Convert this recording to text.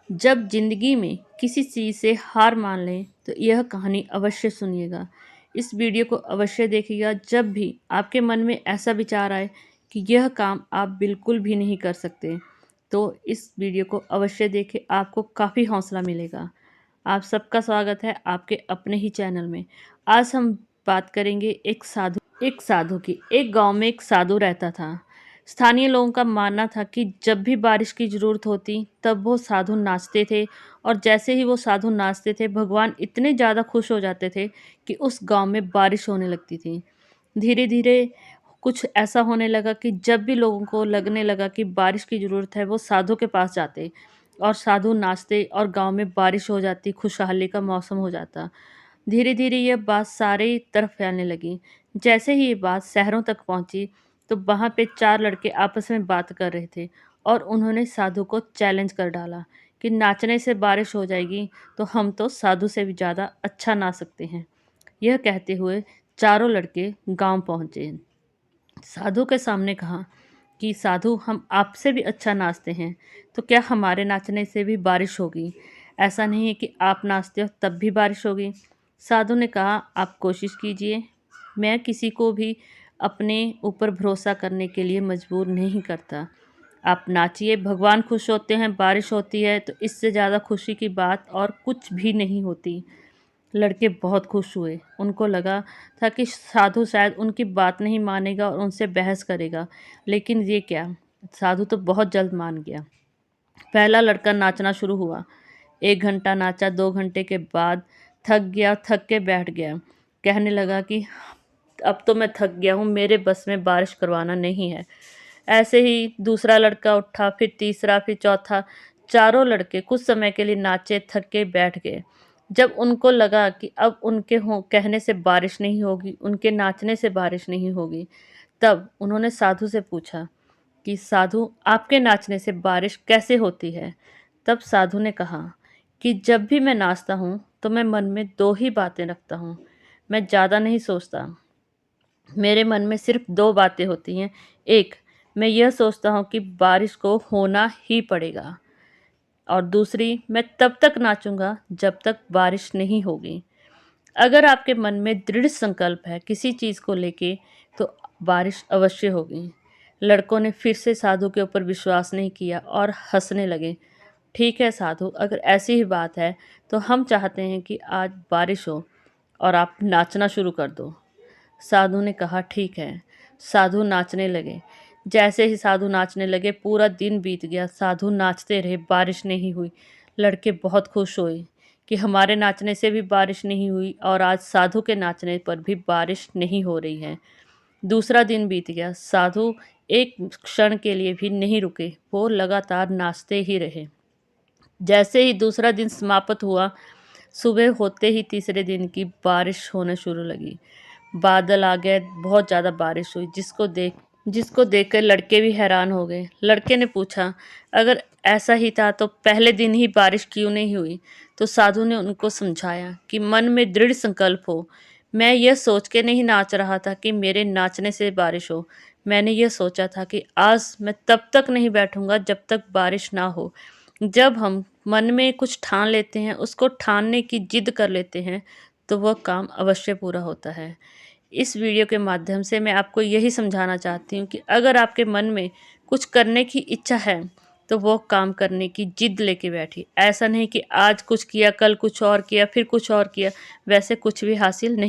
जब जिंदगी में किसी चीज़ से हार मान लें तो यह कहानी अवश्य सुनिएगा। इस वीडियो को अवश्य देखिएगा। जब भी आपके मन में ऐसा विचार आए कि यह काम आप बिल्कुल भी नहीं कर सकते, तो इस वीडियो को अवश्य देखें, आपको काफ़ी हौसला मिलेगा। आप सबका स्वागत है आपके अपने ही चैनल में। आज हम बात करेंगे एक साधु की। एक गांव में एक साधु रहता था। स्थानीय लोगों का मानना था कि जब भी बारिश की ज़रूरत होती तब वो साधु नाचते थे, और जैसे ही वो साधु नाचते थे भगवान इतने ज़्यादा खुश हो जाते थे कि उस गांव में बारिश होने लगती थी। धीरे धीरे कुछ ऐसा होने लगा कि जब भी लोगों को लगने लगा कि बारिश की ज़रूरत है, वो साधु के पास जाते और साधु नाचते और गांव में बारिश हो जाती, खुशहाली का मौसम हो जाता। धीरे धीरे यह बात सारे तरफ फैलने लगी। जैसे ही ये बात शहरों तक पहुंची तो वहाँ पे 4 लड़के आपस में बात कर रहे थे और उन्होंने साधु को चैलेंज कर डाला कि नाचने से बारिश हो जाएगी तो हम तो साधु से भी ज़्यादा अच्छा नाच सकते हैं। यह कहते हुए चारों लड़के गांव पहुंचे। साधु के सामने कहा कि साधु, हम आपसे भी अच्छा नाचते हैं, तो क्या हमारे नाचने से भी बारिश होगी? ऐसा नहीं है कि आप नाचते हो तब भी बारिश होगी। साधु ने कहा, आप कोशिश कीजिए, मैं किसी को भी अपने ऊपर भरोसा करने के लिए मजबूर नहीं करता। आप नाचिए, भगवान खुश होते हैं, बारिश होती है, तो इससे ज़्यादा खुशी की बात और कुछ भी नहीं होती। लड़के बहुत खुश हुए। उनको लगा था कि साधु शायद उनकी बात नहीं मानेगा और उनसे बहस करेगा, लेकिन ये क्या, साधु तो बहुत जल्द मान गया। पहला लड़का नाचना शुरू हुआ। 1 घंटा नाचा, 2 घंटे के बाद थक गया, थक के बैठ गया। कहने लगा कि अब तो मैं थक गया हूँ, मेरे बस में बारिश करवाना नहीं है। ऐसे ही दूसरा लड़का उठा, फिर तीसरा, फिर चौथा। चारों लड़के कुछ समय के लिए नाचे, थक के बैठ गए। जब उनको लगा कि अब उनके कहने से बारिश नहीं होगी, उनके नाचने से बारिश नहीं होगी, तब उन्होंने साधु से पूछा कि साधु, आपके नाचने से बारिश कैसे होती है? तब साधु ने कहा कि जब भी मैं नाचता हूँ तो मैं मन में 2 ही बातें रखता हूँ, मैं ज़्यादा नहीं सोचता। मेरे मन में सिर्फ 2 बातें होती हैं। एक, मैं यह सोचता हूँ कि बारिश को होना ही पड़ेगा, और दूसरी, मैं तब तक नाचूंगा जब तक बारिश नहीं होगी। अगर आपके मन में दृढ़ संकल्प है किसी चीज़ को लेके, तो बारिश अवश्य होगी। लड़कों ने फिर से साधु के ऊपर विश्वास नहीं किया और हंसने लगे। ठीक है साधु, अगर ऐसी ही बात है तो हम चाहते हैं कि आज बारिश हो और आप नाचना शुरू कर दो। साधु ने कहा, ठीक है। साधु नाचने लगे। जैसे ही साधु नाचने लगे पूरा दिन बीत गया। साधु नाचते रहे, बारिश नहीं हुई। लड़के बहुत खुश हुए कि हमारे नाचने से भी बारिश नहीं हुई और आज साधु के नाचने पर भी बारिश नहीं हो रही है। दूसरा दिन बीत गया। साधु एक क्षण के लिए भी नहीं रुके, वो लगातार नाचते ही रहे। जैसे ही दूसरा दिन समाप्त हुआ, सुबह होते ही तीसरे दिन की बारिश होने शुरू लगी। बादल आ गए, बहुत ज़्यादा बारिश हुई, जिसको देखकर लड़के भी हैरान हो गए। लड़के ने पूछा, अगर ऐसा ही था तो पहले दिन ही बारिश क्यों नहीं हुई? तो साधु ने उनको समझाया कि मन में दृढ़ संकल्प हो। मैं यह सोच के नहीं नाच रहा था कि मेरे नाचने से बारिश हो। मैंने यह सोचा था कि आज मैं तब तक नहीं बैठूंगा जब तक बारिश ना हो। जब हम मन में कुछ ठान लेते हैं, उसको ठानने की जिद कर लेते हैं, तो वह काम अवश्य पूरा होता है। इस वीडियो के माध्यम से मैं आपको यही समझाना चाहती हूँ कि अगर आपके मन में कुछ करने की इच्छा है तो वो काम करने की जिद लेके बैठिए। ऐसा नहीं कि आज कुछ किया, कल कुछ और किया, फिर कुछ और किया, वैसे कुछ भी हासिल नहीं